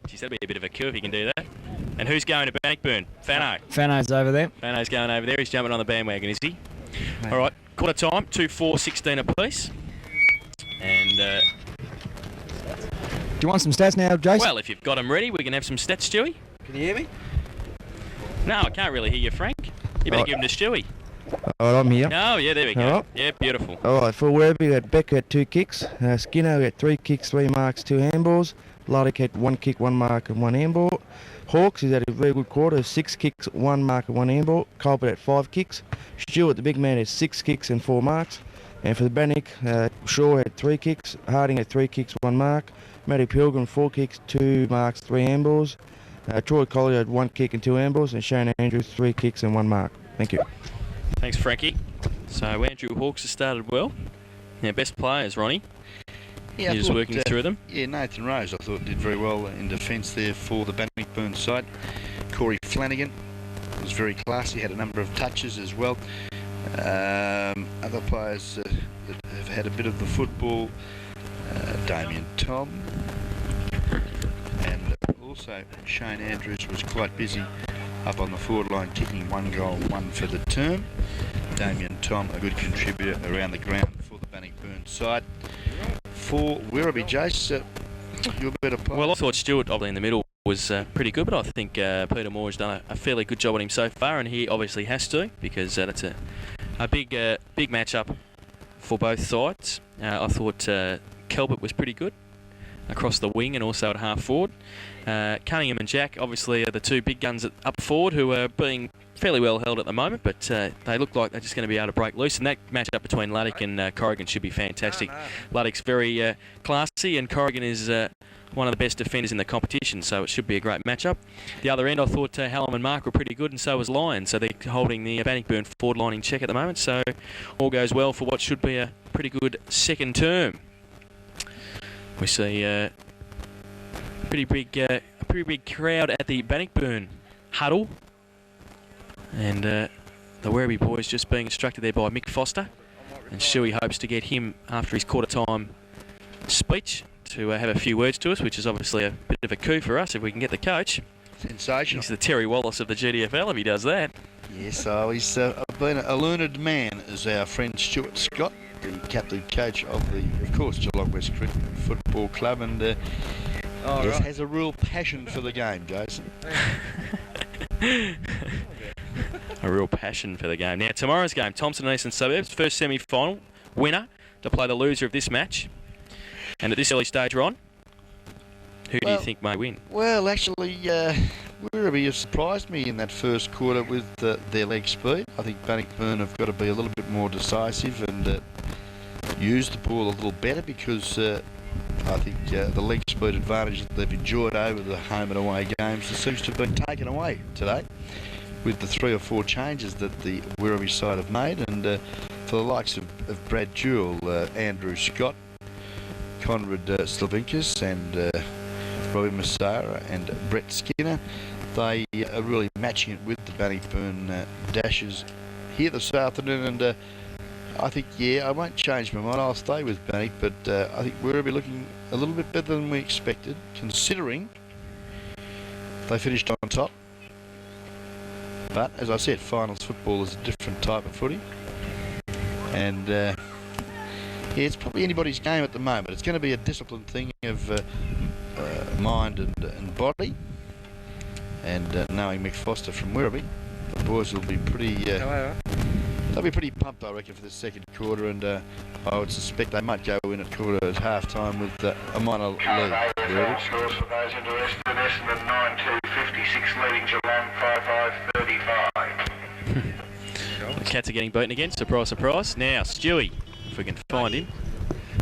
Geez, that'd be a bit of a coup if he can do that. And who's going to Bannockburn? Fano. Fano's over there. Fano's going over there. He's jumping on the bandwagon, is he? All right, quarter time, 2-4-16 apiece. And do you want some stats now, Jason? well, if you've got them ready, we can have some stats, Stewie. Can you hear me? No, I can't really hear you, Frank. You better give them to Stewie. All right, I'm here. Oh, yeah, there we go. Right. Yeah, beautiful. All right, for Werribee, we had Becker at 2 kicks. Skinner at 3 kicks, 3 marks, 2 handballs. Luddick had 1 kick, 1 mark and 1 handball. Hawks is at a very good quarter, 6 kicks, 1 mark and 1 handball. Colbert at 5 kicks. Stewart, the big man, had 6 kicks and 4 marks. And for the Bannock, Shaw had 3 kicks, Harding had 3 kicks, 1 mark. Matty Pilgrim, 4 kicks, 2 marks, 3 handballs. Troy Collier had 1 kick and 2 handballs. And Shane Andrews, 3 kicks and 1 mark. Thank you. Thanks, Frankie. So Andrew Hawks has started well. Now, best players, Ronnie. Yeah, You're just working through them. Yeah, Nathan Rose, I thought, did very well in defence there for the Bannockburn side. Corey Flanagan was very classy, had a number of touches as well. Other players that have had a bit of the football, Damien Tom, and also Shane Andrews was quite busy up on the forward line, kicking 1 goal, 1 for the term. Damien Tom, a good contributor around the ground for the Bannockburn side. For Werribee, Jace, you're better player. Well, I thought Stewart, obviously in the middle, was pretty good, but I think Peter Moore has done a fairly good job on him so far, and he obviously has to, because that's a big matchup for both sides. I thought Kelbert was pretty good across the wing and also at half forward. Cunningham and Jack obviously are the 2 big guns up forward, who are being fairly well held at the moment, but they look like they're just going to be able to break loose, and that matchup between Luddick and Corrigan should be fantastic. Luddick's very classy, and Corrigan is one of the best defenders in the competition, so it should be a great matchup. The other end, I thought Hallam and Mark were pretty good, and so was Lyon, so they're holding the Bannockburn forward line in check at the moment, so all goes well for what should be a pretty good second term. We see a pretty big crowd at the Bannockburn huddle, and the Werribee boys just being instructed there by Mick Foster, and Shuey hopes to get him after his quarter time speech to have a few words to us, which is obviously a bit of a coup for us if we can get the coach. Sensational. He's the Terry Wallace of the GDFL if he does that. Yes, so he's been a learned man, as our friend Stuart Scott, the captain coach of the, of course, Geelong West Cricket Football Club, and has a real passion for the game, Jason. A real passion for the game. Now, tomorrow's game, Thompson and Eastern Suburbs, first semi-final winner to play the loser of this match. And at this early stage, Ron, who do you think may win? Well, actually, Werribee have surprised me in that first quarter with their leg speed. I think Bannockburn have got to be a little bit more decisive and use the ball a little better, because I think the leg speed advantage that they've enjoyed over the home and away games seems to have been taken away today with the 3 or 4 changes that the Werribee side have made. And for the likes of Brad Jewell, Andrew Scott, Conrad Slavinkas and Robbie Massara and Brett Skinner, they are really matching it with the Bannockburn Dashers here this afternoon, and I think, I won't change my mind, I'll stay with Bannock, but I think Werribee looking a little bit better than we expected, considering they finished on top. But as I said, finals football is a different type of footy, and it's probably anybody's game at the moment. It's going to be a disciplined thing of mind and body. And knowing Mick Foster from Werribee, the boys will be pretty. They'll be pretty pumped, I reckon, for the second quarter. And I would suspect they might go in at quarter at half time with a minor lead. Scores for those interested. Essendon 9-2, 56 leading Geelong 5-5, 35. The Cats are getting beaten again. Surprise, surprise. Now, Stewie, if we can find him.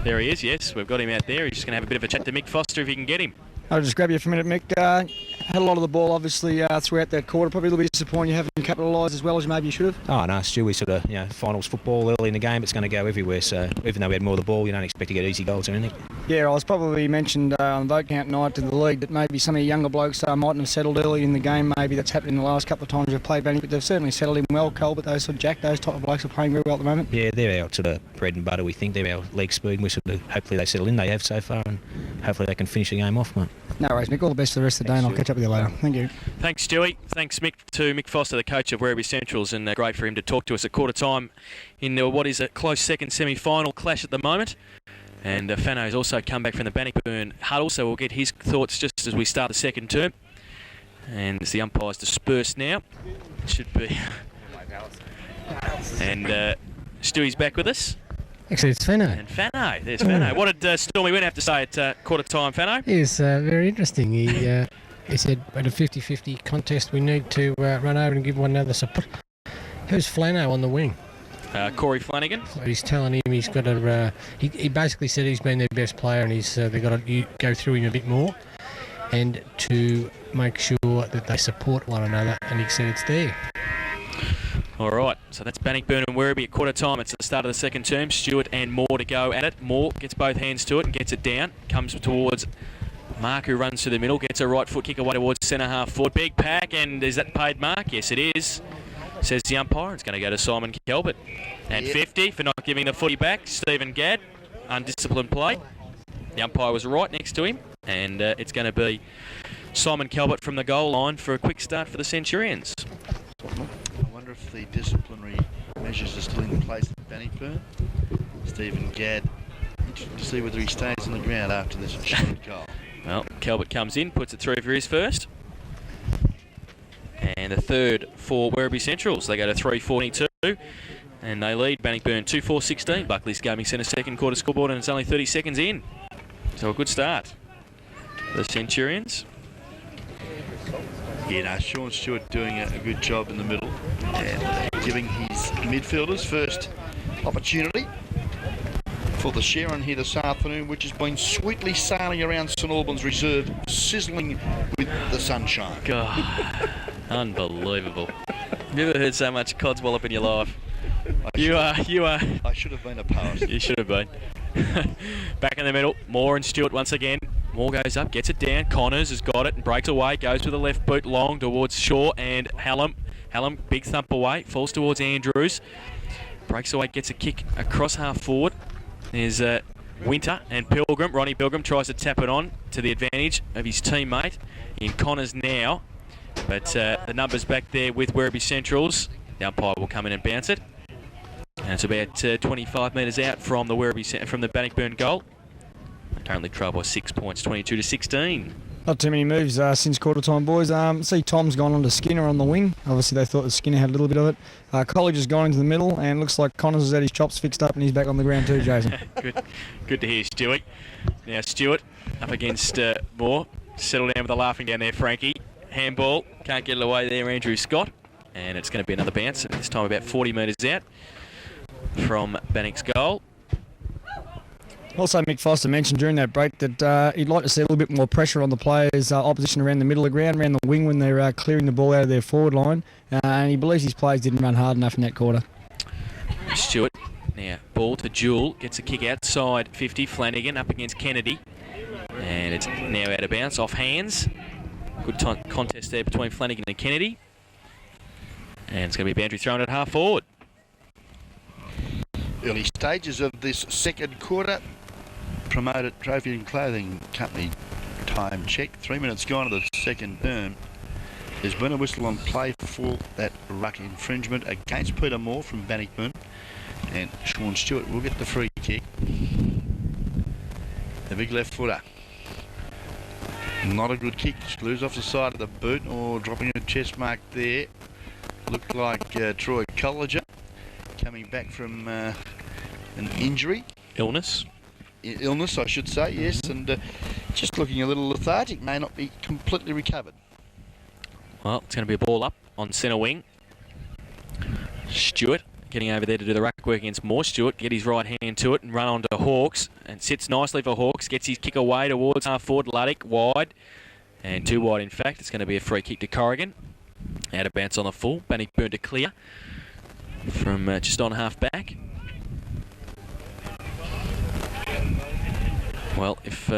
There he is, yes. We've got him out there. He's just going to have a bit of a chat to Mick Foster if he can get him. I'll just grab you for a minute, Mick. Had a lot of the ball, obviously, throughout that quarter. Probably a little bit disappointing you haven't capitalised as well as maybe you should have. Oh, no, Stewie sort of, finals football early in the game, it's going to go everywhere. So even though we had more of the ball, you don't expect to get easy goals or anything. Yeah, I was probably mentioned on vote count night to the league that maybe some of the younger blokes mightn't have settled early in the game. Maybe that's happened in the last couple of times we've played Bannock, but they've certainly settled in well. But those sort of Jack, those type of blokes are playing very well at the moment. Yeah, they're our sort of bread and butter, we think. They're our leg speed, and we sort of, hopefully they settle in. They have so far, and hopefully they can finish the game off, mate. No worries, Mick. All the best for the rest of the day, and I'll catch up with you later. Thank you. Thanks, Stewie. Thanks, Mick, to Mick Foster, the coach of Werribee Centrals, and great for him to talk to us at quarter time in what is a close second semi-final clash at the moment. And Fano's also come back from the Bannockburn huddle, so we'll get his thoughts just as we start the second term. And as the umpires disperse now, it should be. And Stewie's back with us. Actually, it's Fano. And Fano, there's Fano. What did Stormy Wynn have to say at quarter time, Fano? It was very interesting. He said at a 50-50 contest we need to run over and give one another support. Who's Flano on the wing? Corey Flanagan. So he's telling him he's got to. He basically said he's been their best player and they've got to go through him a bit more and to make sure that they support one another. And he said it's there. All right, so that's Bannockburn and Werribee at quarter time. It's the start of the second term. Stewart and Moore to go at it. Moore gets both hands to it and gets it down. Comes towards Mark, who runs to the middle. Gets a right foot kick away towards centre half forward. Big pack, and is that paid mark? Yes, it is. Says the umpire. It's going to go to Simon Kelbert. And 50 for not giving the footy back. Stephen Gadd, undisciplined play. The umpire was right next to him. And it's going to be Simon Kelbert from the goal line for a quick start for the Centurions. I wonder if the disciplinary measures are still in place at Bannockburn. Stephen Gadd, interested to see whether he stays on the ground after this shot goal. Well, Kelbert comes in, puts it through for his first. And the third for Werribee Centrals. They go to 3:42 and they lead Bannockburn 2-4-16. Buckley's Gaming Centre second quarter scoreboard, and it's only 30 seconds in. So a good start for the Centurions. Yeah, no, Sean Stewart doing a good job in the middle and giving his midfielders first opportunity for the Sharon here this afternoon, which has been sweetly sailing around St Albans Reserve, sizzling with the sunshine. God, unbelievable. Have you ever heard so much codswallop in your life? You are. I should have been a poet. You should have been. Back in the middle, Moore and Stewart once again. Moore goes up, gets it down. Connors has got it and breaks away. Goes with the left boot long towards Shaw and Hallam. Hallam, big thump away, falls towards Andrews. Breaks away, gets a kick across half forward. There's Winter and Pilgrim. Ronnie Pilgrim tries to tap it on to the advantage of his teammate in Connors now. But the numbers back there with Werribee Centrals. The umpire will come in and bounce it. And it's about 25 metres out from the Bannockburn goal. Currently trailed by 6 points, 22-16. Not too many moves since quarter time, boys. See Tom's gone on to Skinner on the wing. Obviously they thought that Skinner had a little bit of it. College has gone into the middle, and looks like Connors has had his chops fixed up and he's back on the ground too, Jason. Good to hear, Stewie. Now Stewart up against Moore. Settle down with the laughing down there, Frankie. Handball, can't get it away there, Andrew Scott. And it's going to be another bounce, this time about 40 metres out from Bannock's goal. Also, Mick Foster mentioned during that break that he'd like to see a little bit more pressure on the players' opposition around the middle of the ground, around the wing when they're clearing the ball out of their forward line. And he believes his players didn't run hard enough in that quarter. Stewart, now ball to Jewell, gets a kick outside 50. Flanagan up against Kennedy. And it's now out of bounds, off hands. Good contest there between Flanagan and Kennedy. And it's going to be a boundary thrown at half forward. Early stages of this second quarter. Promoted Trophy and Clothing Company time check. 3 minutes gone to the second term. There's been a whistle on play for that ruck infringement against Peter Moore from Bannockburn. And Sean Stewart will get the free kick. The big left footer. Not a good kick. Screws off the side of the boot, or dropping a chest mark there. Looked like Troy Colliger coming back from an injury. Illness, I should say, yes, and just looking a little lethargic, may not be completely recovered. Well, it's going to be a ball up on centre wing. Stewart getting over there to do the ruck work against Moore. Stewart get his right hand to it and run on to Hawkes, and sits nicely for Hawkes. Gets his kick away towards half forward. Luddick wide, and too wide in fact. It's going to be a free kick to Corrigan. Out of bounce on the full. Bannockburn to clear from just on half back. Well, if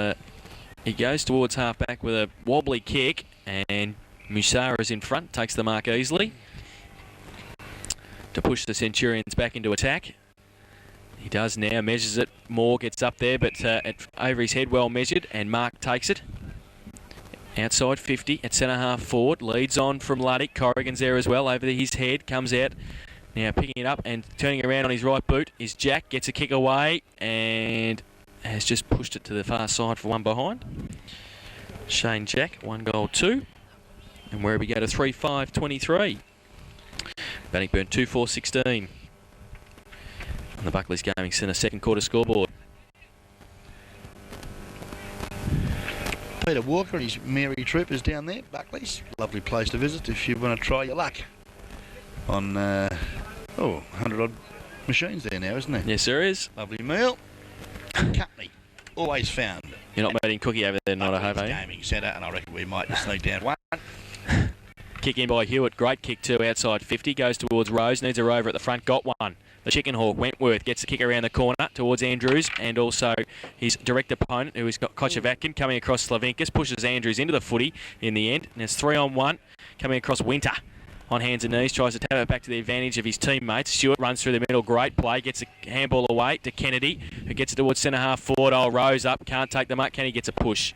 he goes towards half back with a wobbly kick, and Musara's in front, takes the mark easily to push the Centurions back into attack. He does now, measures it. Moore gets up there, but over his head, well measured, and Mark takes it. Outside 50 at centre half forward. Leads on from Luddick. Corrigan's there as well. Over his head. Comes out. Now picking it up and turning around on his right boot is Jack. Gets a kick away and has just pushed it to the far side for one behind. Shane Jack, 1 goal 2. And Werribee go to 3-5-23. Bannockburn 2-4-16. On the Buckley's Gaming Centre second quarter scoreboard. Peter Walker and his Mary Troopers down there, Buckley's. Lovely place to visit if you want to try your luck on 100 odd machines there now, isn't there? Yes, there is. Lovely meal. Company, always found. You're not meeting Cookie over there, not a hope, Buckley's eh? Gaming Centre, and I reckon we might sneak down one. Kick in by Hewitt. Great kick too, outside 50. Goes towards Rose. Needs a rover at the front. Got one. The Chicken Hawk, Wentworth, gets the kick around the corner towards Andrews and also his direct opponent, who has got Kochevatkin coming across Slavinkas. Pushes Andrews into the footy in the end. And it's 3-on-1 coming across Winter. On hands and knees, tries to tap it back to the advantage of his teammates. Stewart runs through the middle. Great play. Gets a handball away to Kennedy, who gets it towards centre half forward. Oh, Rose up. Can't take them up. Kenny gets a push.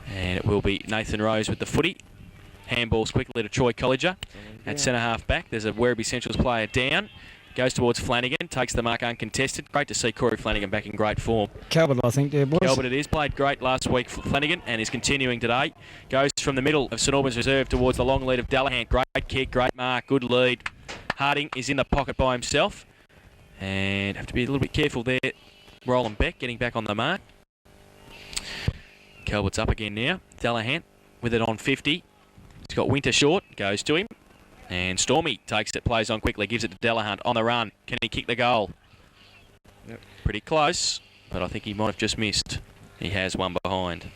And it will be Nathan Rose with the footy. Handballs quickly to Troy Colliger at centre half back. There's a Werribee Central's player down. Goes towards Flanagan. Takes the mark uncontested. Great to see Corey Flanagan back in great form. Calvert, I think, there, boys. Calvert it is. Played great last week, Flanagan, and is continuing today. Goes from the middle of St Albans Reserve towards the long lead of Dallahan. Great kick, great mark, good lead. Harding is in the pocket by himself. And have to be a little bit careful there. Roland Beck getting back on the mark. Calvert's up again now. Dallahan with it on 50. He's got Winter short. Goes to him. And Stormy takes it, plays on quickly, gives it to Delahunt on the run. Can he kick the goal? Yep. Pretty close, but I think he might have just missed. He has one behind.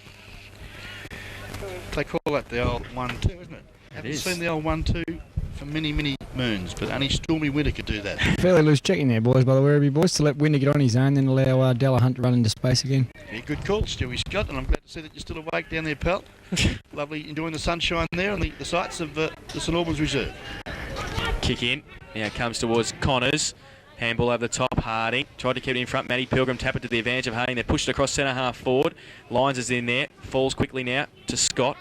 They call that the old 1-2, isn't it? Haven't is. seen the old 1-2 for many, many moons, but only Stormy Winter could do that. Fairly loose checking there, boys, by the Werribee boys, to let Winter get on his own, then allow Dallahunt to run into space again. Yeah, good call, Stewie Scott, and I'm glad to see that you're still awake down there, pal. Lovely, enjoying the sunshine there on the sights of the St Albans Reserve. Kick in. Now comes towards Connors. Handball over the top, Harding. Tried to keep it in front. Matty Pilgrim tap it to the advantage of Harding. They're pushed across centre half forward. Lyons is in there. Falls quickly now to Scott.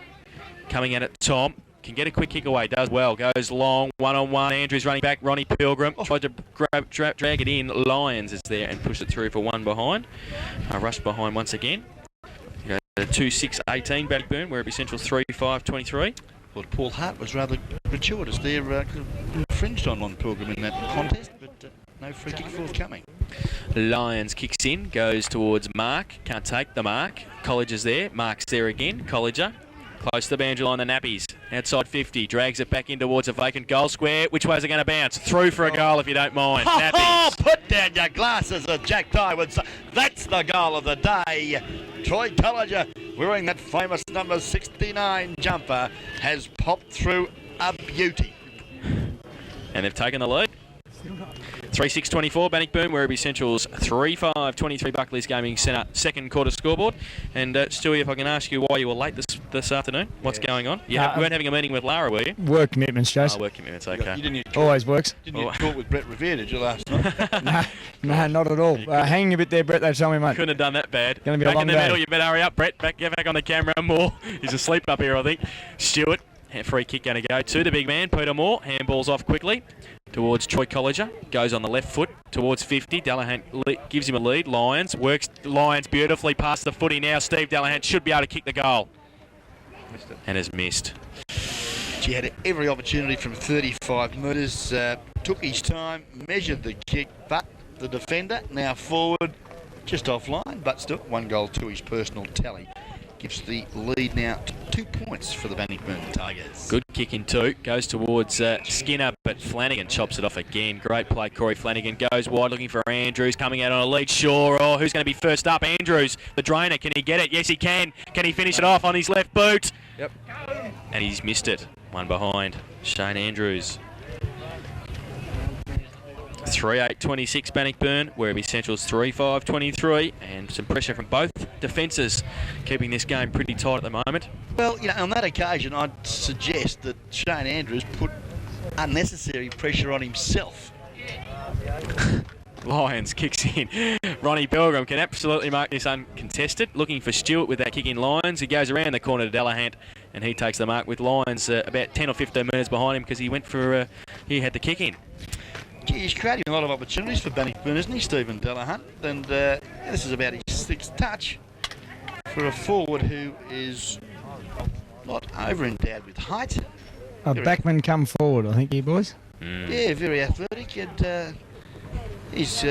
Coming at it, Tom. Can get a quick kick away. Does well. Goes long. 1-on-1. Andrews running back. Ronnie Pilgrim. Tried to drag it in. Lyons is there and pushed it through for one behind. Rushed behind once again. 2-6-18 Bannockburn, Werribee Central's 3-5-23. Well, Paul Hart was rather gratuitous there, infringed on Pilgrim in that contest, but no free kick forthcoming. Lyons kicks in, goes towards Mark, can't take the mark. College is there, Mark's there again, Colliger. Close to the boundary line, the Nappies. Outside 50, drags it back in towards a vacant goal square. Which way is it going to bounce? Through for a goal if you don't mind. Nappies. Put down your glasses, as Jack Dye would say. That's the goal of the day. Troy Colliger, wearing that famous number 69 jumper, has popped through a beauty. And they've taken the lead. 3-6-24, Bannockburn, Werribee Central's 3-5-23 Buckley's Gaming Centre second quarter scoreboard. And Stewie, if I can ask you why you were late this afternoon, what's going on? You weren't having a meeting with Lara, were you? Work commitments, Jase. Oh, work commitments, okay. You didn't Always works. talk with Brett Revere, did you, last night? No, not at all. Hanging a bit there, Brett, they tell me, mate. Couldn't have done that bad. Gonna be a Back long in the day. middle, you better hurry up, Brett. Get back on the camera more. He's asleep up here, I think. Stewart, free kick going to go to the big man, Peter Moore. Handballs off quickly towards Troy Colliger. Goes on the left foot towards 50. Dallahan gives him a lead. Lyons works Lyons beautifully past the footy now. Steve Dallahan should be able to kick the goal. Missed it. And has missed. She had every opportunity from 35 metres, took his time, measured the kick, but the defender now forward, just offline, but still 1 goal to his personal tally. Gives the lead now to 2 points for the Bannockburn Tigers. Good kick in two. Goes towards Skinner, but Flanagan chops it off again. Great play, Corey Flanagan. Goes wide looking for Andrews. Coming out on a lead. Sure. Oh, who's going to be first up? Andrews, the drainer. Can he get it? Yes, he can. Can he finish it off on his left boot? Yep. And he's missed it. One behind. Shane Andrews. 3-8-26 Bannockburn, Werribee Central's 3-5-23, and some pressure from both defences, keeping this game pretty tight at the moment. Well, you know, on that occasion, I'd suggest that Shane Andrews put unnecessary pressure on himself. Lions kicks in. Ronnie Pilgrim can absolutely mark this uncontested. Looking for Stewart with that kick in Lions. He goes around the corner to Delahant and he takes the mark with Lions about 10 or 15 metres behind him because he went for, he had the kick in. Gee, he's creating a lot of opportunities for Bannockburn, isn't he, Stephen Delahunt? And this is about his 6th touch for a forward who is not over-endowed with height. A backman come forward, I think, here, boys. Yeah, very athletic, and he's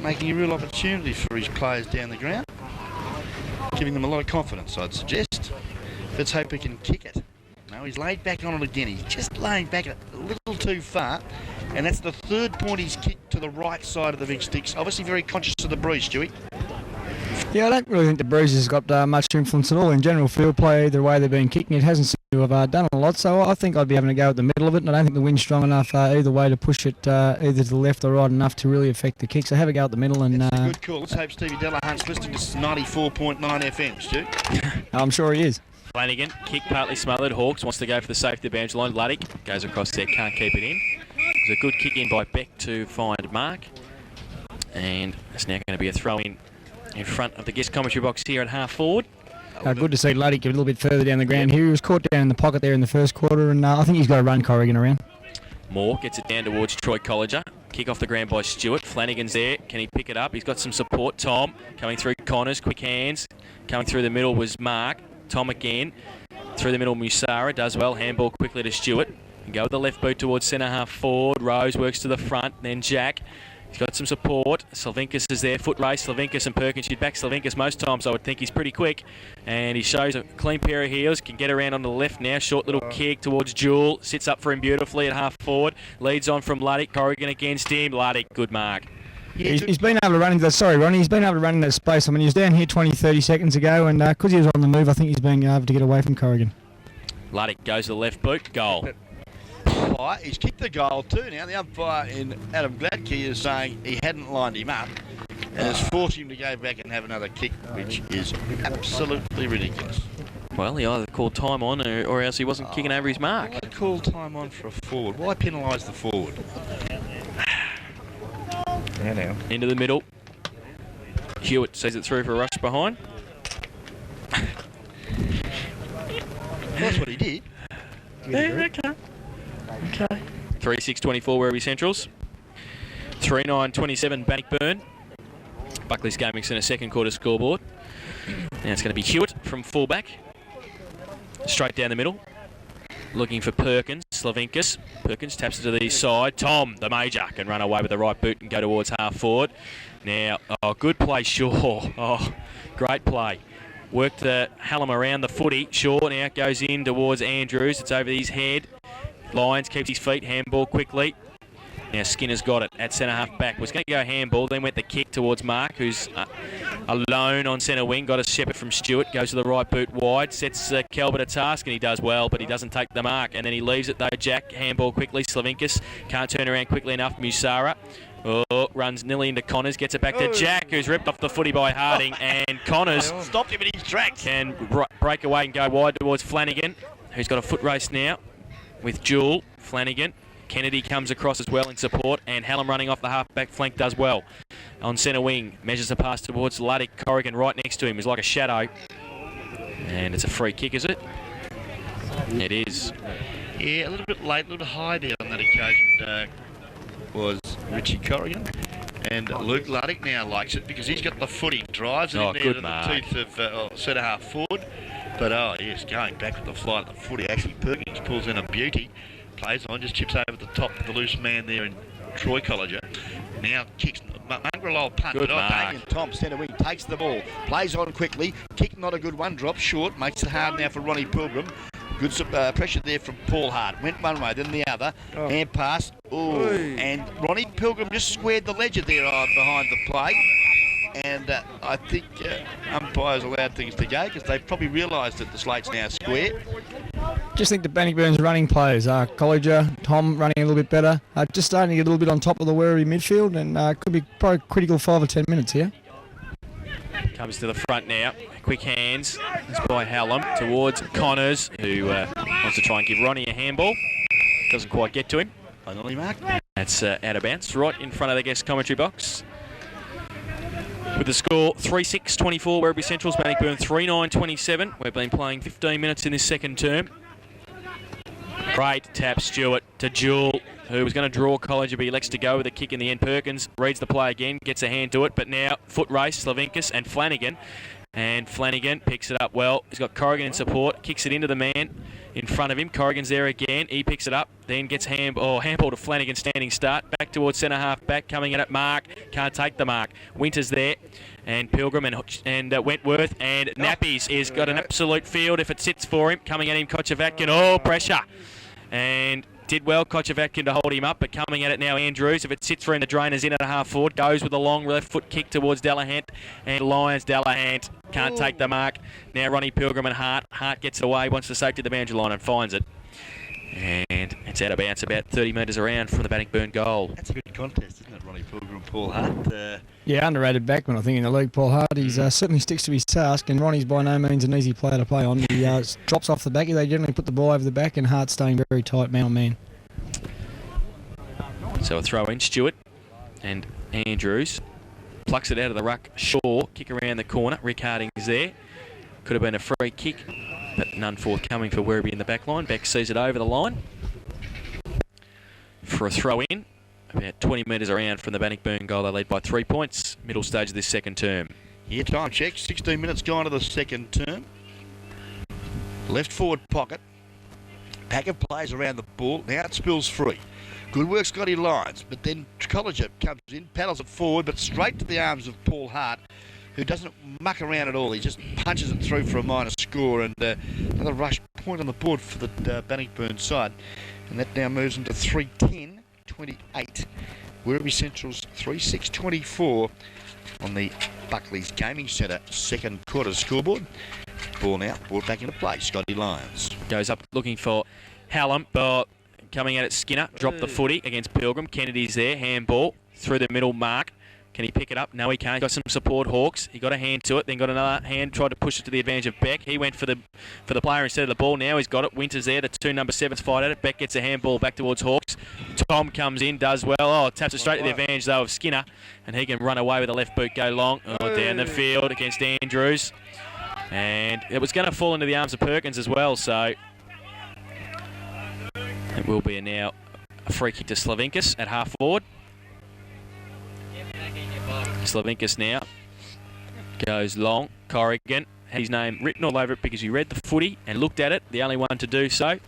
making a real opportunity for his players down the ground, giving them a lot of confidence, I'd suggest. Let's hope he can kick it. No, he's laid back on it again. He's just laying back a little too far, and that's the 3rd point he's kicked to the right side of the big sticks. Obviously very conscious of the breeze, Stewie. Yeah, I don't really think the breeze has got much influence at all in general field play. Either way they've been kicking, it hasn't seemed to have done a lot. So I think I'd be having a go at the middle of it, and I don't think the wind's strong enough either way to push it either to the left or right enough to really affect the kick. So have a go at the middle. And that's a good call. Let's hope Stevie Delahunt's listening to 94.9 FM, Stu. I'm sure he is. Flanagan, kick partly smothered. Hawks wants to go for the safety boundary line. Luddick goes across there, can't keep it in. It was a good kick in by Beck to find Mark. And it's now going to be a throw in front of the guest commentary box here at half forward. Good to see Luddick a little bit further down the ground here. He was caught down in the pocket there in the first quarter, and I think he's got to run Corrigan around. Moore gets it down towards Troy Colliger. Kick off the ground by Stewart. Flanagan's there. Can he pick it up? He's got some support. Tom coming through. Connors, quick hands. Coming through the middle was Mark. Tom again. Through the middle, Musara does well. Handball quickly to Stewart. And go with the left boot towards centre half forward. Rose works to the front. Then Jack. He's got some support. Slavinkas is there. Foot race. Slavinkas and Perkins. You'd back Slavinkas most times. I would think he's pretty quick. And he shows a clean pair of heels. Can get around on the left now. Short little kick towards Jewel. Sits up for him beautifully at half forward. Leads on from Luddick. Corrigan against him. Luddick, good mark. Yeah, he's been able to run into that. Sorry, Ronnie. He's been able to run in that space. I mean, he was down here 20, 30 seconds ago, and because he was on the move, I think he's been able to get away from Corrigan. Luddick goes to the left boot. Goal. He's kicked the goal too now. The umpire in Adam Gladkey is saying he hadn't lined him up and has forced him to go back and have another kick, which is absolutely ridiculous. Well, he either called time on or else he wasn't kicking over his mark. Why call time on for a forward? Why penalise the forward? Now. Into the middle. Hewitt sees it through for a rush behind. That's what he did. Yeah, okay. 3-6-24 Werribee Centrals. 3-9-27 Bannockburn. Buckley's Gaming Centre second quarter scoreboard. Now it's going to be Hewitt from fullback. Straight down the middle. Looking for Perkins. Slavinkas. Perkins taps it to the side. Tom, the major, can run away with the right boot and go towards half forward. Now, good play, Shaw. Oh, great play. Worked Hallam around the footy. Shaw now goes in towards Andrews. It's over his head. Lyons keeps his feet. Handball quickly. Now Skinner's got it at centre half back. Was going to go handball, then went the kick towards Mark, who's alone on centre wing. Got a shepherd from Stewart. Goes to the right boot wide. Sets Kelbert a task, and he does well, but he doesn't take the mark. And then he leaves it though. Jack, handball quickly. Slavinkas can't turn around quickly enough. Musara. Runs nearly into Connors, gets it back to Jack, who's ripped off the footy by Harding, and Connors Stopped him in his tracks. can break away and go wide towards Flanagan, who's got a foot race now with Jewel. Flanagan. Kennedy comes across as well in support, and Hallam running off the half-back flank does well. On centre wing, measures a pass towards Luddick. Corrigan right next to him is like a shadow. And it's a free kick, is it? It is. Yeah, a little bit late, a little bit high there on that occasion was Richie Corrigan. And Luke Luddick now likes it because he's got the footy. Drives it in there to the teeth of centre half forward. But, yes, going back with the flight of the footy. Actually, Perkins pulls in a beauty. Plays on, just chips over the top of the loose man there in Troy Colliger. Now kicks, mongrel old punt. Good mark. Damien Tom, centre wing, takes the ball. Plays on quickly. Kick not a good one. Drops short. Makes it hard now for Ronnie Pilgrim. Good pressure there from Paul Hart. Went one way, then the other. Hand pass. Oh, and Ronnie Pilgrim just squared the ledger there behind the plate. And I think umpires allowed things to go because they probably realised that the slate's now square. Just think the Bannockburn's running players. Colliger, Tom running a little bit better. Just starting to get a little bit on top of the Werribee midfield, and could be probably critical 5 or 10 minutes here. Comes to the front now. Quick hands. It's by Hallam towards Connors, who wants to try and give Ronnie a handball. Doesn't quite get to him. Finally marked. That's out of bounds, right in front of the guest commentary box. With the score 3-6-24, Werribee Central's Bannockburn 3-9-27. We've been playing 15 minutes in this second term. Great tap, Stewart to Jewel, who was going to draw College, but he elects to go with a kick in the end. Perkins reads the play again, gets a hand to it, but now foot race, Slavinkas and Flanagan. And Flanagan picks it up well. He's got Corrigan in support, kicks it into the man in front of him. Corrigan's there again. He picks it up, then gets handball to Flanagan, standing start. Back towards centre half back, coming at it. Mark can't take the mark. Winter's there, and Pilgrim and Wentworth and Nappies is got an absolute field if it sits for him. Coming at him, Kochevatkin. Oh, pressure. And did well, Kochevatkin, to hold him up, but coming at it now, Andrews. If it sits for him, the Drainer's in at a half forward. Goes with a long left foot kick towards Delahant. And Lyons, Delahant can't take the mark. Now Ronnie Pilgrim and Hart. Hart gets away, wants the safety of the boundary line and finds it. And it's out of bounds about 30 metres around from the Bannockburn goal. That's a good contest, isn't it, Ronnie Pilgrim, Paul Hart? Yeah, underrated backman, I think, in the league, Paul Hart. He certainly sticks to his task, and Ronnie's by no means an easy player to play on. He drops off the back. They generally put the ball over the back, and Hart's staying very tight man on man. So a throw in, Stewart and Andrews. Plucks it out of the ruck. Shaw, kick around the corner. Rick Harding's there. Could have been a free kick, but none forthcoming for Werribee in the back line. Beck sees it over the line for a throw in. About 20 metres around from the Bannockburn goal. They lead by 3 points. Middle stage of this second term. Yeah, time check. 16 minutes gone to the second term. Left forward pocket. Packer plays around the ball. Now it spills free. Good work, Scotty Lyons. But then Colliger comes in, paddles it forward, but straight to the arms of Paul Hart, who doesn't muck around at all. He just punches it through for a minor score, and another rush point on the board for the Bannockburn side. And that now moves into 3-10-28. Werribee Central's 3-6-24 on the Buckley's Gaming Centre second quarter scoreboard. Ball now brought back into play. Scotty Lyons goes up looking for Hallam, but coming at it, Skinner dropped the footy against Pilgrim. Kennedy's there, handball through the middle. Mark, can he pick it up? No, he can't. Got some support. Hawks, he got a hand to it, then got another hand, tried to push it to the advantage of Beck. He went for the player instead of the ball. Now he's got it. Winter's there. The two number 7s fight at it. Beck gets a handball back towards Hawks. Tom comes in, does well. Oh, taps it straight to the advantage though of Skinner, and he can run away with the left boot, go long. Oh, down the field against Andrews. And it was going to fall into the arms of Perkins as well, so it will be now a free kick to Slavinkas at half forward. Slavinkas now goes long. Corrigan had his name written all over it because he read the footy and looked at it, the only one to do so.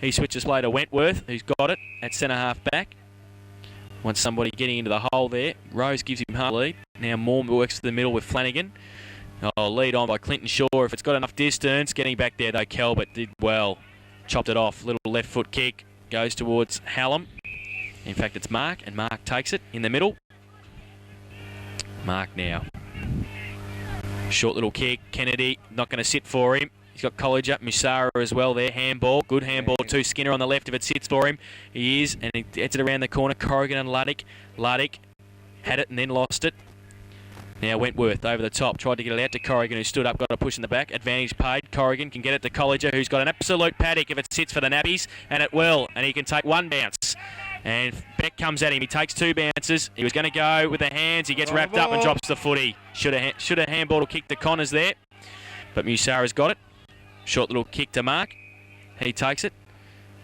He switches play to Wentworth, who's got it at centre half back. Wants somebody getting into the hole there. Rose gives him half lead. Now Moore works to the middle with Flanagan. Oh, lead on by Clinton Shaw. If it's got enough distance, getting back there though, Kelbert did well. Chopped it off. Little left foot kick. Goes towards Hallam. In fact, it's Mark, and Mark takes it in the middle. Mark now. Short little kick. Kennedy not going to sit for him. He's got College up. Musara as well there. Handball. Good handball to Skinner on the left if it sits for him. He is, and he gets it around the corner. Corrigan and Luddick. Luddick had it and then lost it. Now Wentworth over the top, tried to get it out to Corrigan, who stood up, got a push in the back. Advantage paid. Corrigan can get it to Colliger, who's got an absolute paddock if it sits for the Nappies, and it will. And he can take one bounce. And Beck comes at him. He takes two bounces. He was going to go with the hands. He gets wrapped up and drops the footy. Should have handball to kick to Connors there. But Musara's got it. Short little kick to Mark. He takes it.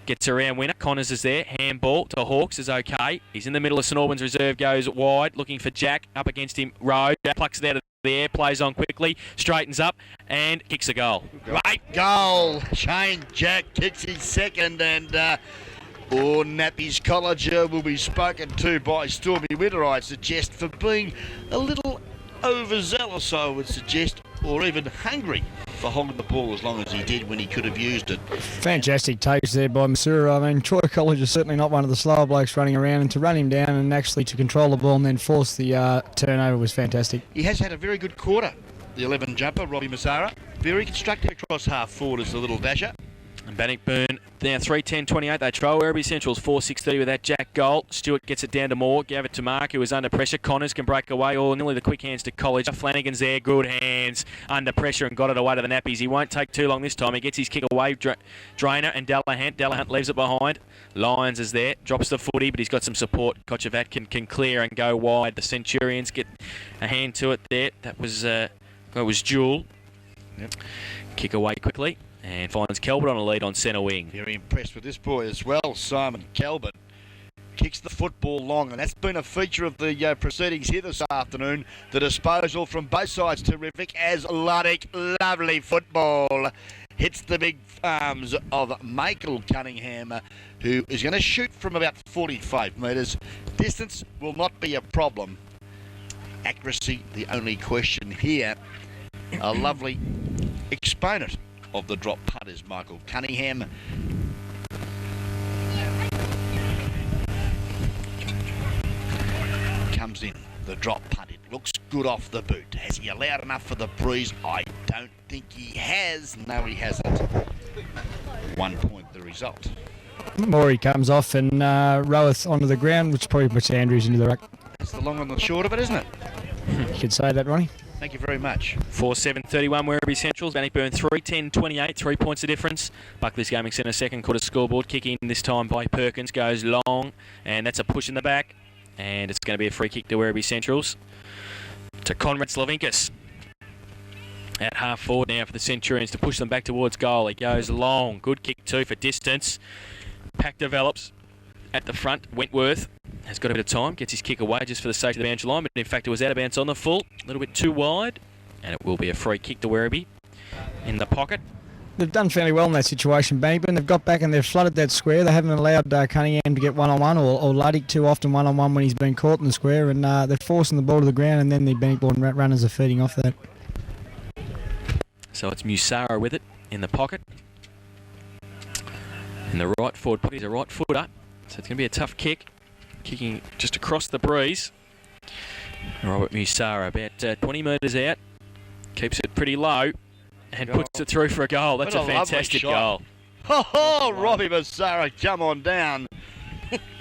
Gets around winner. Connors is there. Handball to Hawks is okay. He's in the middle of St Albans reserve. Goes wide. Looking for Jack. Up against him. Rowe. Plucks it out of the air. Plays on quickly. Straightens up. And kicks a goal. Great goal. Shane Jack kicks his second, and Nappy's Colliger will be spoken to by Stormy Winter, I suggest, for being a little overzealous, I would suggest, or even hungry for holding the ball as long as he did when he could have used it. Fantastic takes there by Masura. I mean, Troy College is certainly not one of the slower blokes running around, and to run him down and actually to control the ball and then force the turnover was fantastic. He has had a very good quarter, the 11 jumper, Robbie Masara. Very constructive across half forward as the little dasher. And Bannockburn now 3:10:28. They trial Werribee Central's 4:6:30 with that Jack goal. Stewart gets it down to Moore. Gave it to Mark, who was under pressure. Connors can break away. All nearly the quick hands to College. Flanagan's there. Good hands under pressure and got it away to the nappies. He won't take too long this time. He gets his kick away. Drainer and Delahunt. Delahunt leaves it behind. Lyons is there. Drops the footy, but he's got some support. Kochevat can clear and go wide. The Centurions get a hand to it there. That was it was Jewel. Yep. Kick away quickly. And finds Calvert on a lead on centre wing. Very impressed with this boy as well, Simon Calvert. Kicks the football long, and that's been a feature of the proceedings here this afternoon. The disposal from both sides terrific as Luddick, lovely football, hits the big arms of Michael Cunningham, who is going to shoot from about 45 metres. Distance will not be a problem. Accuracy, the only question here. A lovely exponent of the drop putt is Michael Cunningham. Comes in, the drop putt. It looks good off the boot. Has he allowed enough for the breeze? I don't think he has. No, he hasn't. 1 point the result. Morey comes off and Roweth onto the ground, which probably puts Andrews into the ruck. That's the long and the short of it, isn't it? You could say that, Ronnie. Thank you very much. 4:7:31 Werribee Centrals. Bannockburn 3:10:28. 3 points of difference. Buckley's Gaming Centre second quarter scoreboard. Kick in this time by Perkins. Goes long. And that's a push in the back. And it's going to be a free kick to Werribee Centrals. To Conrad Slavinkas. At half forward now for the Centurions to push them back towards goal. He goes long. Good kick too for distance. Pack develops at the front. Wentworth has got a bit of time. Gets his kick away just for the sake of the boundary line. But in fact it was out of bounds on the full. A little bit too wide. And it will be a free kick to Werribee. In the pocket. They've done fairly well in that situation, Bannockburn. They've got back and they've flooded that square. They haven't allowed Cunningham to get one-on-one or Luddick too often one-on-one when he's been caught in the square. And they're forcing the ball to the ground, and then the Bannockburn runners are feeding off that. So it's Musara with it in the pocket. And the right forward pocket is a right footer. So it's going to be a tough kick. Kicking just across the breeze. Robert Musara about 20 metres out. Keeps it pretty low. And puts it through for a goal. That's a fantastic goal. Oh, Robbie Musara, come on down.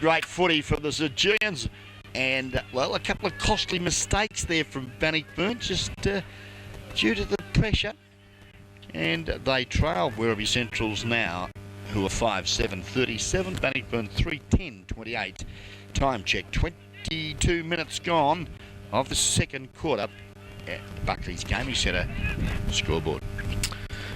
Great footy from the Centurions. And, well, a couple of costly mistakes there from Bannockburn, just due to the pressure. And they trail Werribee Centrals now, who are 5:7:37. Bannockburn 3:10:28. Time check, 22 minutes gone of the second quarter at Buckley's Gaming Centre scoreboard.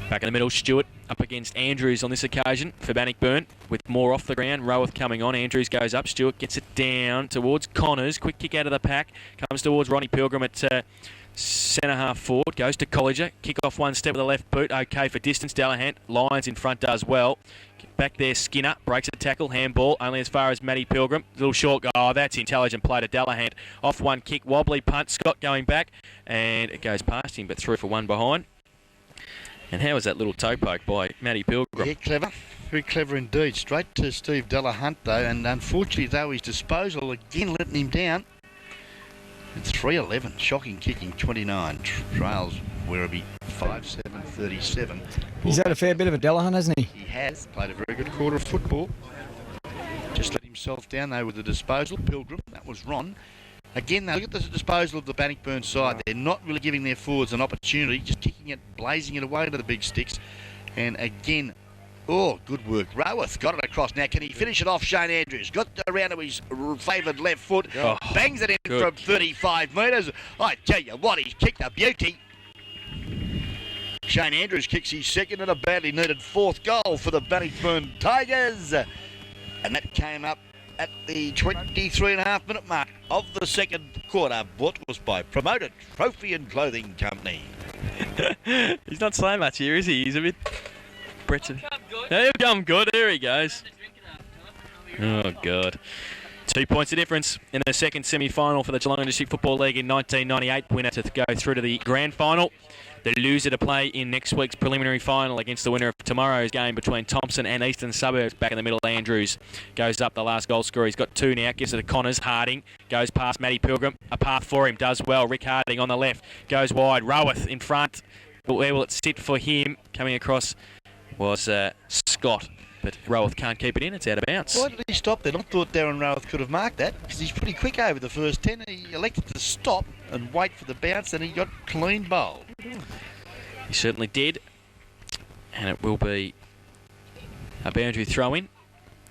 Back in the middle, Stewart up against Andrews on this occasion for Bannockburn with more off the ground. Roweth coming on. Andrews goes up. Stewart gets it down towards Connors. Quick kick out of the pack. Comes towards Ronnie Pilgrim at centre half forward. Goes to Colliger. Kick off one step with the left boot. Okay for distance. Delahunt. Lyons in front does well. Back there, Skinner breaks a tackle, handball, only as far as Matty Pilgrim. Little short goal. Oh, that's intelligent play to Delahunt. Off one kick, wobbly punt. Scott going back, and it goes past him, but through for one behind. And how was that little toe poke by Matty Pilgrim? Yeah, clever. Very clever indeed. Straight to Steve Delahunt, though, and unfortunately, though, his disposal again letting him down. It's 3:11. Shocking kicking, 29. Trails Werribee 5:7:37. He's had a fair bit of a Delahunt, hasn't he? He has played a very good quarter of football. Just let himself down though with the disposal. Pilgrim, that was Ron. Again, though, look at the disposal of the Bannockburn side. They're not really giving their forwards an opportunity, just kicking it, blazing it away to the big sticks. And again, oh, good work. Roweth got it across. Now, can he finish it off? Shane Andrews got around to his favoured left foot. Oh, bangs it in good. from 35 metres. I tell you what, he's kicked a beauty. Shane Andrews kicks his second and a badly needed fourth goal for the Bannockburn Tigers. And that came up at the 23.5 minute mark of the second quarter. Bought was by Promoted Trophy and Clothing Company. He's not saying much here, is he? He's a bit... He'll come good. There he goes. Oh, God. 2 points of difference in the second semi-final for the Geelong District Football League in 1998. Winner to go through to the grand final. The loser to play in next week's preliminary final against the winner of tomorrow's game between Thompson and Eastern Suburbs. Back in the middle, Andrews goes up, the last goal scorer. He's got two now, gives it to Connors. Harding goes past Matty Pilgrim. A path for him, does well. Rick Harding on the left, goes wide. Roweth in front. But where will it sit for him? Coming across was Scott. But Roworth can't keep it in. It's out of bounds. Why did he stop then? I thought Darren Roworth could have marked that because he's pretty quick over the first 10. He elected to stop and wait for the bounce, and he got clean bowled. He certainly did. And it will be a boundary throw-in.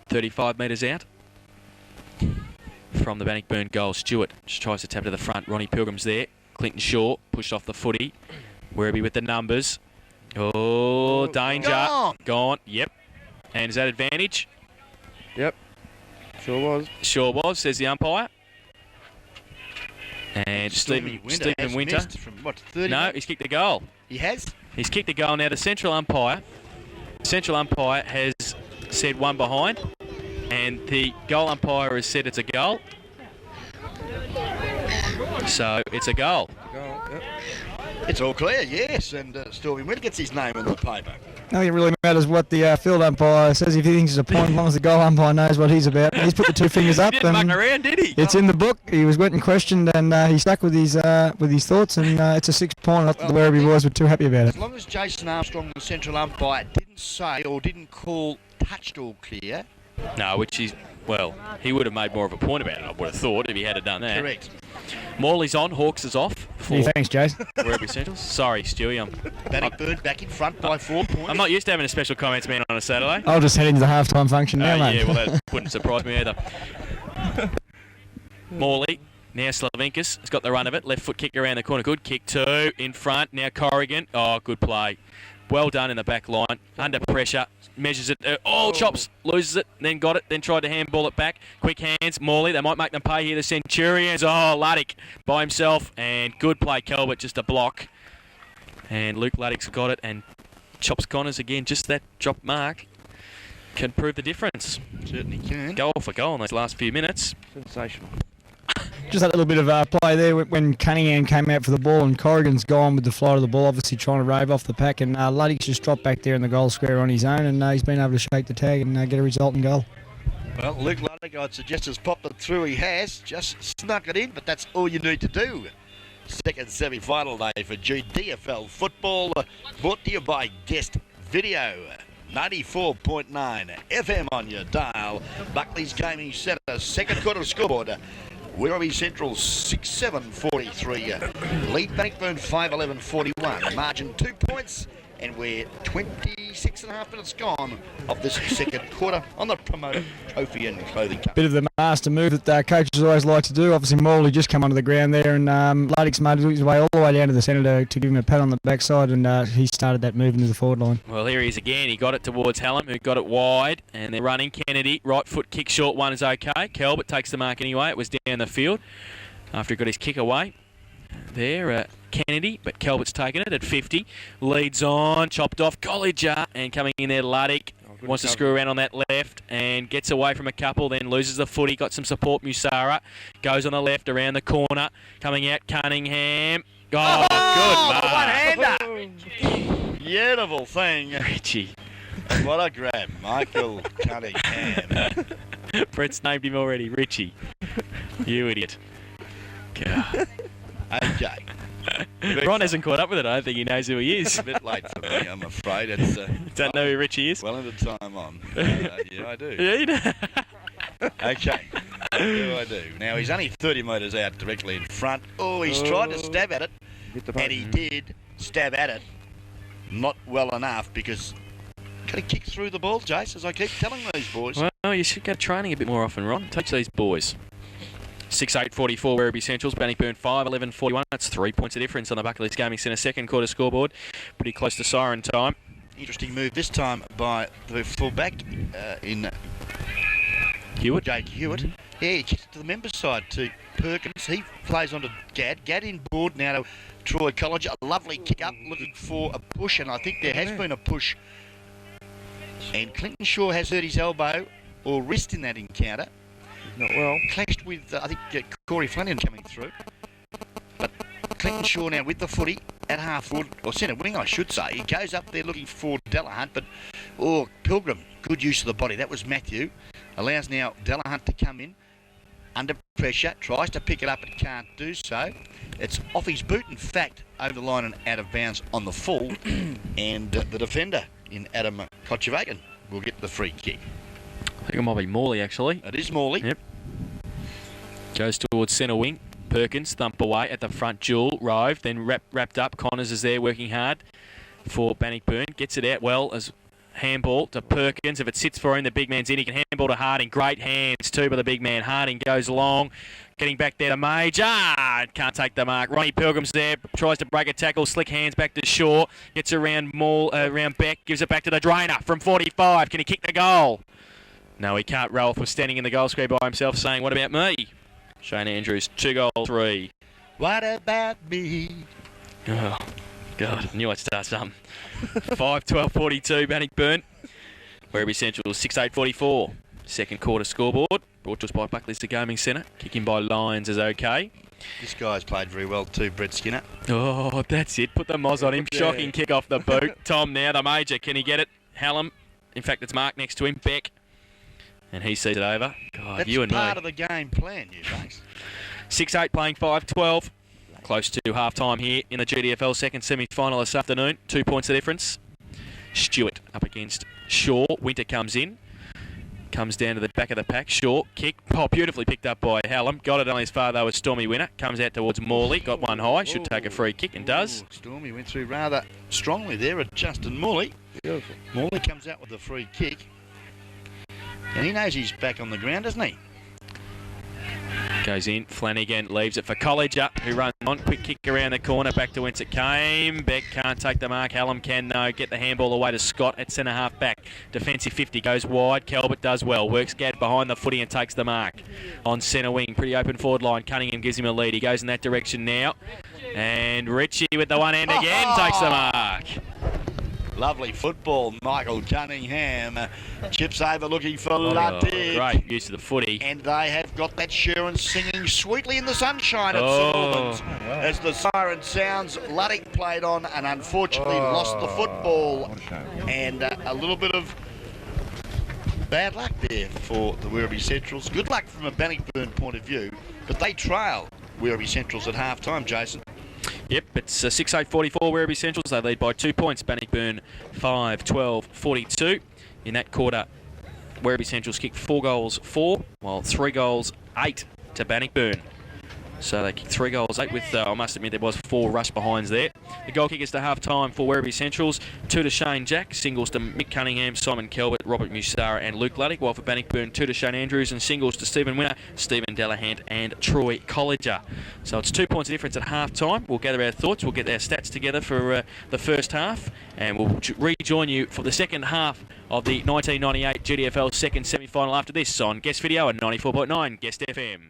35 metres out from the Bannockburn goal. Stewart just tries to tap to the front. Ronnie Pilgrim's there. Clinton Shaw pushed off the footy. Werribee with the numbers. Oh, danger. Gone. Yep. And is that advantage? Yep. Sure was. Sure was, says the umpire. And Stephen Winter. From what, 30 No, metres? he's kicked the goal. He has? He's kicked the goal. Now the central umpire has said one behind, and the goal umpire has said it's a goal. So it's a goal. Yep. It's all clear, yes, and Stormy Winter gets his name in the paper. I think it really matters what the field umpire says. If he thinks it's a point, as long as the goal umpire knows what he's about. He's put the two fingers up. He didn't muck around, did he? It's in the book. He went and questioned, and he stuck with his thoughts, and it's a 6 point. Not that the Werribee boys were too happy about it. As long as Jason Armstrong, the central umpire, didn't say or didn't call touched all clear. No, which is, well, he would have made more of a point about it, I would have thought, if he had done that. Correct. Morley's on, Hawks is off for Yeah, thanks, Jason. Werribee Centrals. Sorry, Stewie, Bannockburn back in front by 4 points. I'm not used to having a special comments man on a Saturday. I'll just head into the halftime function now, mate. Yeah, well, that wouldn't surprise me either. Morley, now Slavinkas has got the run of it. Left foot kick around the corner. Good kick, two in front. Now Corrigan. Oh, good play. Well done in the back line. Under pressure. Measures it. Chops. Loses it. Then got it. Then tried to handball it back. Quick hands. Morley. They might make them pay here. The Centurions. Oh, Luddick by himself. And good play, Kelbert. Just a block. And Luke Luddick's got it. And chops Connors again. Just that drop mark can prove the difference. Certainly can. Goal for goal in those last few minutes. Sensational. Just that little bit of play there when Cunningham came out for the ball, and Corrigan's gone with the flight of the ball, obviously trying to rave off the pack, and Luddick's just dropped back there in the goal square on his own, and he's been able to shake the tag and get a resulting goal. Well, Luke Luddick, I'd suggest, has popped it through. He has just snuck it in, but that's all you need to do. Second semi-final day for GDFL football, brought to you by Guest Video. 94.9 FM on your dial. Buckley's Gaming Centre, second quarter scoreboard. Werribee Central 6-7-43. Lead Bannockburn 5-11-41. Margin 2 points, and we're 26.5 minutes gone of this second quarter on the promoted Trophy and Clothing Cup. Bit of the master move that coaches always like to do. Obviously, Morley just come onto the ground there, and Luddick's made his way all the way down to the centre to give him a pat on the backside, and he started that move into the forward line. Well, here he is again. He got it towards Hallam, who got it wide, and they're running. Kennedy, right foot kick short one is okay. Kelbert takes the mark anyway. It was down the field after he got his kick away. There, Kennedy, but Kelbert's taken it at 50. Leads on, chopped off Colliger, and coming in there, Luddick. Wants to screw around on that left and gets away from a couple, then loses the footy. Got some support, Musara. Goes on the left, around the corner. Coming out, Cunningham. Oh, good mark. One-hander. Beautiful thing. Richie. What a grab, Michael Cunningham. Brett's named him already, Richie. You idiot. God. Okay. Ron hasn't caught up with it. I don't think he knows who he is. A bit late for me, I'm afraid. It's Don't know who Richie is? well into time on. Yeah, I do. Yeah, you know. Okay. I do. Now, he's only 30 metres out directly in front. Oh, he's tried to stab at it. And he did stab at it. Not well enough because can he kick through the ball, Jace, as I keep telling these boys. Well, you should go training a bit more often, Ron. Teach these boys. 6-8-44 Werribee Centrals, Bannockburn 5-11-41. That's 3 points of difference on the Buckley's Gaming Centre second quarter scoreboard. Pretty close to siren time. Interesting move this time by the fullback in Hewitt. Jake Hewitt. Yeah, he kicks it to the member side to Perkins. He plays on to Gadd. Gadd in board now to Troy College. A lovely kick up, looking for a push, and I think there has been a push. And Clinton Shaw has hurt his elbow or wrist in that encounter. Not well. Clashed with, I think, Corey Flanagan coming through. But Clinton Shaw now with the footy at half forward, or centre wing, I should say. He goes up there looking for Delahunt, but, Pilgrim, good use of the body. That was Matthew. Allows now Delahunt to come in. Under pressure, tries to pick it up, but can't do so. It's off his boot, in fact, over the line and out of bounds on the full. And the defender in Adam Kochevaken will get the free kick. I think it might be Morley, actually. It is Morley. Yep. Goes towards centre wing. Perkins, thump away at the front. Jewel, Rove, then wrapped up. Connors is there working hard for Bannockburn. Gets it out well as handball to Perkins. If it sits for him, the big man's in. He can handball to Harding. Great hands too by the big man. Harding goes long. Getting back there to Major. Can't take the mark. Ronnie Pilgrim's there. Tries to break a tackle. Slick hands back to Shaw. Gets around around Beck. Gives it back to the drainer from 45. Can he kick the goal? No, he can't. Ralph was standing in the goal square by himself saying, "What about me?" Shane Andrews, 2 goals, 3. What about me? Oh, God, knew I'd start something. 5-12-42, Bannockburn. Werribee Central, 6-8-44. Second quarter scoreboard, brought to us by Buckley's The Gaming Centre. Kicking by Lyons is okay. This guy's played very well too, Brett Skinner. Oh, that's it. Put the moz on him. Shocking kick off the boot. Tom now, the major. Can he get it? Hallam. In fact, it's Mark next to him. Beck. And he sees it over. God, That's you and part me. of the game plan, you thanks. 6-8 playing 5-12. Close to half-time here in the GDFL second semi-final this afternoon. 2 points of difference. Stewart up against Shaw. Winter comes in. Comes down to the back of the pack. Shaw, kick. Oh, beautifully picked up by Hallam. Got it only as far, though, as Stormy Winner. Comes out towards Morley. Got one high. Should take a free kick and does. Stormy went through rather strongly there at Justin Morley. Beautiful. Morley comes out with the free kick. And he knows he's back on the ground, doesn't he? Goes in. Flanagan leaves it for Colliger, who runs on. Quick kick around the corner. Back to whence it came. Beck can't take the mark. Hallam can, though. Get the handball away to Scott at centre half back. Defensive 50 goes wide. Calvert does well. Works Gadd behind the footy and takes the mark. On centre wing. Pretty open forward line. Cunningham gives him a lead. He goes in that direction now. And Ritchie with the one hand again takes the mark. Lovely football, Michael Cunningham. Chips over looking for Ludwig. Great use of the footy. And they have got that Sharon singing sweetly in the sunshine at St Albans. As the siren sounds, Ludwig played on and unfortunately lost the football. And a little bit of bad luck there for the Werribee Centrals. Good luck from a Bannockburn point of view, but they trail Werribee Centrals at half-time, Jason. Yep, it's 6-8-44 Werribee Centrals. They lead by 2 points. Bannockburn 5-12-42. In that quarter, Werribee Centrals kicked 4 goals, 4, while 3 goals, 8 to Bannockburn. So they kicked 3 goals, 8 with, I must admit, there was 4 rush behinds there. The goal kickers to half-time for Werribee Centrals. 2 to Shane Jack, singles to Mick Cunningham, Simon Calvert, Robert Musara and Luke Ludwig, while for Bannockburn 2 to Shane Andrews and singles to Stephen Winner, Stephen Delahunt and Troy Colliger. So it's 2 points of difference at half-time. We'll gather our thoughts, we'll get our stats together for the first half, and we'll rejoin you for the second half of the 1998 GDFL second semi-final after this on Guest Video and 94.9 Guest FM.